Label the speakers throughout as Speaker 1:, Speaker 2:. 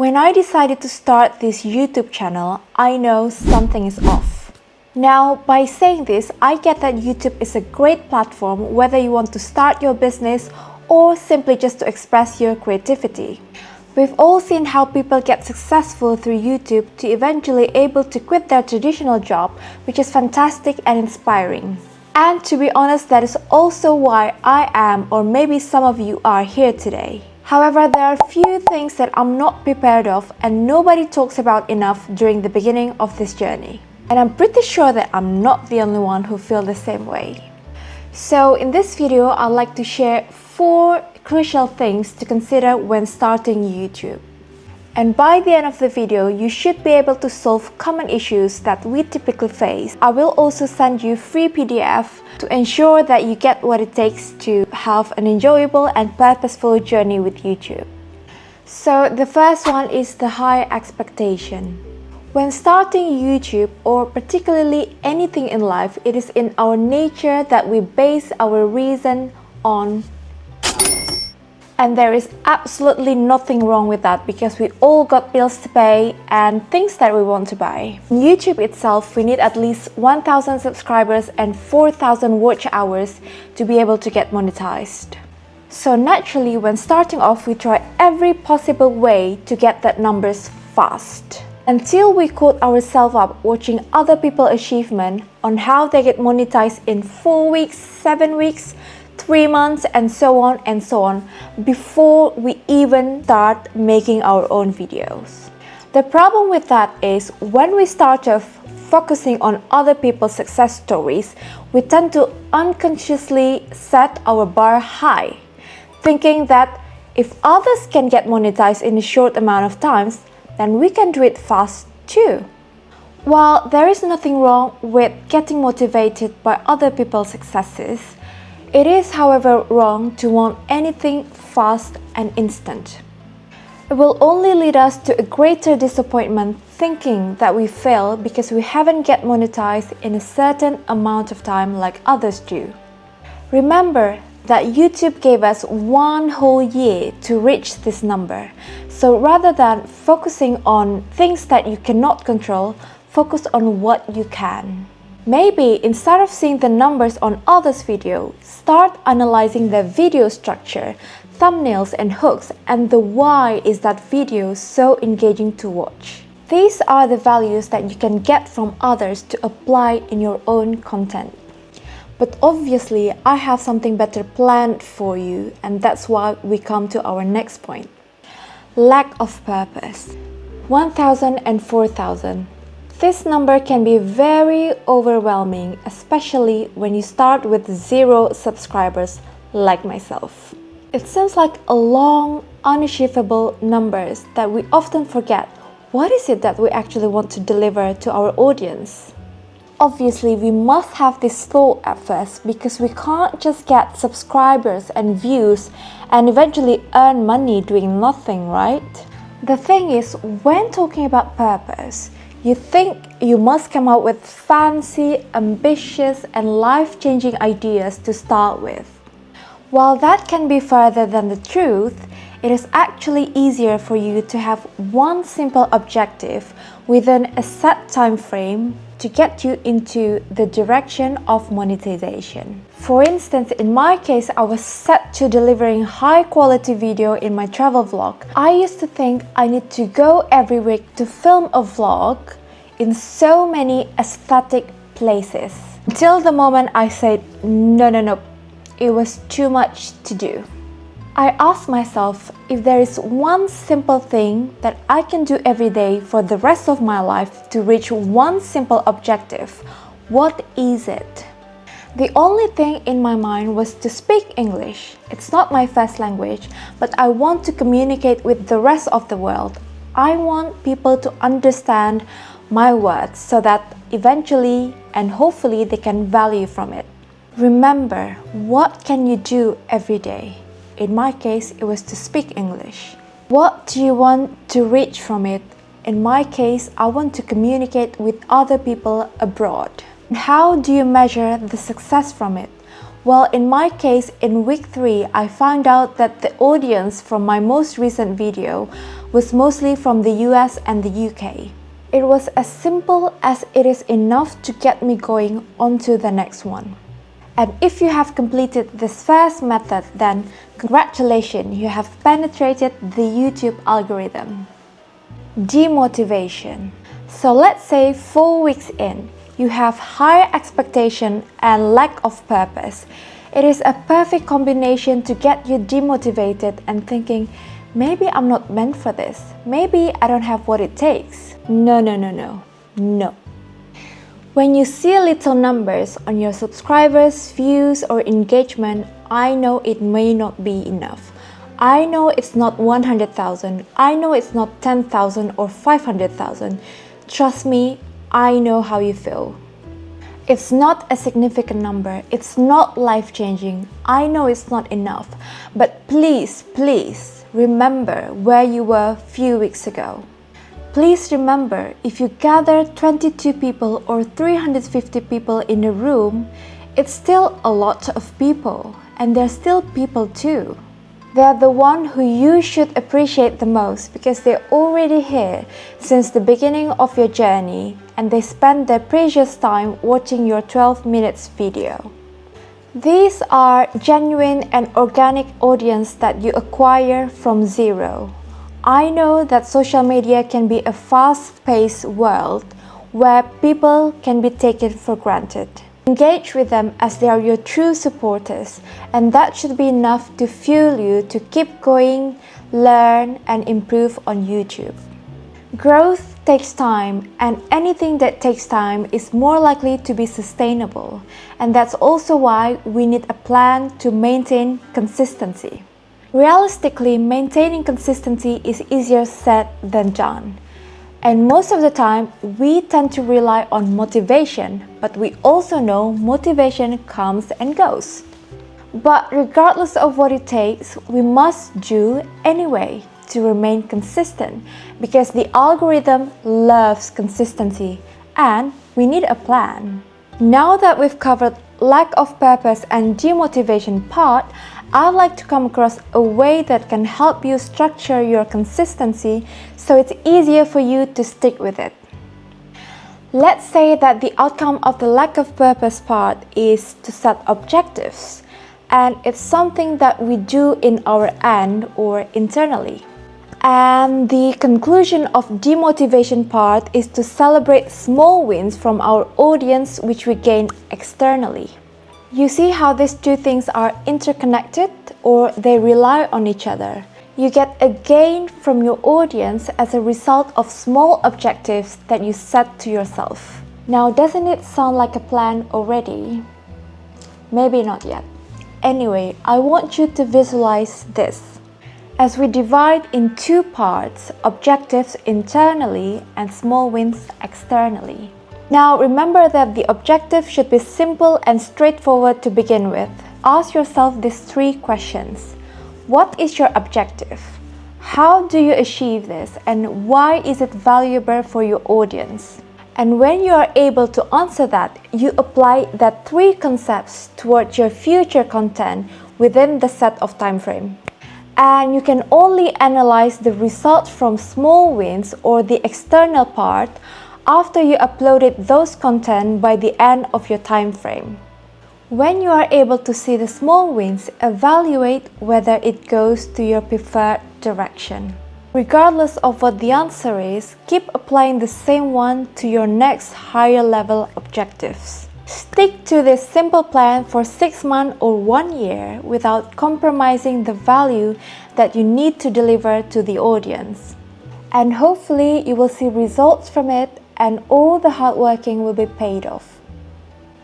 Speaker 1: When I decided to start this YouTube channel, I know something is off. Now, by saying this, I get that YouTube is a great platform whether you want to start your business or simply just to express your creativity. We've all seen how people get successful through YouTube to eventually able to quit their traditional job, which is fantastic and inspiring. And to be honest, that is also why I am, or maybe some of you are here today. However, there are a few things that I'm not prepared of and nobody talks about enough during the beginning of this journey. And I'm pretty sure that I'm not the only one who feels the same way. So in this video, I'd like to share 4 crucial things to consider when starting YouTube. And by the end of the video, you should be able to solve common issues that we typically face. I will also send you free PDF to ensure that you get what it takes to have an enjoyable and purposeful journey with YouTube. So the first one is the high expectation. When starting YouTube, or particularly anything in life, it is in our nature that we base our reason on. And there is absolutely nothing wrong with that because we all got bills to pay and things that we want to buy. On YouTube itself, we need at least 1,000 subscribers and 4,000 watch hours to be able to get monetized. So naturally, when starting off, we try every possible way to get that numbers fast. Until we caught ourselves up watching other people's achievement on how they get monetized in 4 weeks, 7 weeks, 3 months, and so on, before we even start making our own videos. The problem with that is when we start off focusing on other people's success stories, we tend to unconsciously set our bar high, thinking that if others can get monetized in a short amount of time, then we can do it fast too. While there is nothing wrong with getting motivated by other people's successes, it is, however, wrong to want anything fast and instant. It will only lead us to a greater disappointment thinking that we fail because we haven't get monetized in a certain amount of time like others do. Remember that YouTube gave us 1 whole year to reach this number. So rather than focusing on things that you cannot control, focus on what you can. Maybe instead of seeing the numbers on others' videos, start analyzing their video structure, thumbnails and hooks, and the why is that video so engaging to watch. These are the values that you can get from others to apply in your own content. But obviously, I have something better planned for you, and that's why we come to our next point. Lack of purpose. 1,000 and 4,000. This number can be very overwhelming, especially when you start with 0 subscribers like myself. It seems like a long, unachievable numbers that we often forget. What is it that we actually want to deliver to our audience? Obviously, we must have this thought at first because we can't just get subscribers and views and eventually earn money doing nothing, right? The thing is, when talking about purpose, you think you must come up with fancy, ambitious, and life-changing ideas to start with. While that can be further than the truth, it is actually easier for you to have one simple objective within a set time frame to get you into the direction of monetization. For instance, in my case, I was set to delivering high-quality video in my travel vlog. I used to think I need to go every week to film a vlog in so many aesthetic places. Until the moment I said, no, it was too much to do. I asked myself if there is one simple thing that I can do every day for the rest of my life to reach one simple objective. What is it? The only thing in my mind was to speak English. It's not my first language, but I want to communicate with the rest of the world. I want people to understand my words so that eventually and hopefully they can value from it. Remember, what can you do every day? In my case, it was to speak English. What do you want to reach from it? In my case, I want to communicate with other people abroad. How do you measure the success from it? Well, in my case, in week 3, I found out that the audience from my most recent video was mostly from the US and the UK. It was as simple as it is enough to get me going on to the next one. And if you have completed this first method, then congratulations, you have penetrated the YouTube algorithm. Demotivation. So let's say 4 weeks in, you have high expectation and lack of purpose. It is a perfect combination to get you demotivated and thinking, maybe I'm not meant for this. Maybe I don't have what it takes. No. When you see little numbers on your subscribers, views, or engagement, I know it may not be enough. I know it's not 100,000. I know it's not 10,000 or 500,000. Trust me, I know how you feel. It's not a significant number. It's not life-changing. I know it's not enough. But please, remember where you were a few weeks ago. Please remember, if you gather 22 people or 350 people in a room, it's still a lot of people, and they're still people too. They're the one who you should appreciate the most because they're already here since the beginning of your journey, and they spend their precious time watching your 12 minutes video. These are genuine and organic audience that you acquire from zero. I know that social media can be a fast-paced world where people can be taken for granted. Engage with them as they are your true supporters, and that should be enough to fuel you to keep going, learn, and improve on YouTube. Growth takes time, and anything that takes time is more likely to be sustainable, and that's also why we need a plan to maintain consistency. Realistically, maintaining consistency is easier said than done. And most of the time, we tend to rely on motivation, but we also know motivation comes and goes. But regardless of what it takes, we must do anyway to remain consistent because the algorithm loves consistency and we need a plan. Now that we've covered lack of purpose and demotivation part, I'd like to come across a way that can help you structure your consistency so it's easier for you to stick with it. Let's say that the outcome of the lack of purpose part is to set objectives, and it's something that we do in our end or internally. And the conclusion of demotivation part is to celebrate small wins from our audience which we gain externally. You see how these two things are interconnected or they rely on each other. You get a gain from your audience as a result of small objectives that you set to yourself. Now, doesn't it sound like a plan already? Maybe not yet. Anyway, I want you to visualize this. As we divide in two parts, objectives internally and small wins externally. Now remember that the objective should be simple and straightforward to begin with. Ask yourself these three questions. What is your objective? How do you achieve this? And why is it valuable for your audience? And when you are able to answer that, you apply that three concepts towards your future content within the set of time frame. And you can only analyze the results from small wins or the external part after you uploaded those content by the end of your time frame. When you are able to see the small wins, evaluate whether it goes to your preferred direction. Regardless of what the answer is, keep applying the same one to your next higher level objectives. Stick to this simple plan for 6 months or 1 year without compromising the value that you need to deliver to the audience. And hopefully you will see results from it and all the hard working will be paid off.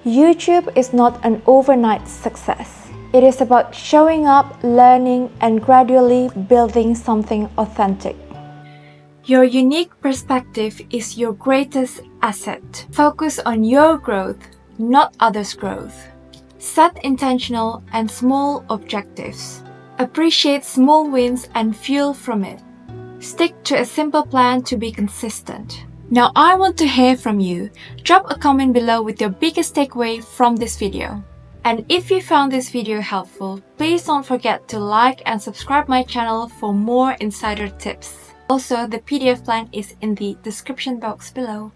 Speaker 1: YouTube is not an overnight success. It is about showing up, learning, and gradually building something authentic. Your unique perspective is your greatest asset. Focus on your growth, not others' growth. Set intentional and small objectives. Appreciate small wins and fuel from it. Stick to a simple plan to be consistent. Now I want to hear from you. Drop a comment below with your biggest takeaway from this video. And if you found this video helpful, please don't forget to like and subscribe my channel for more insider tips. Also, the PDF link is in the description box below.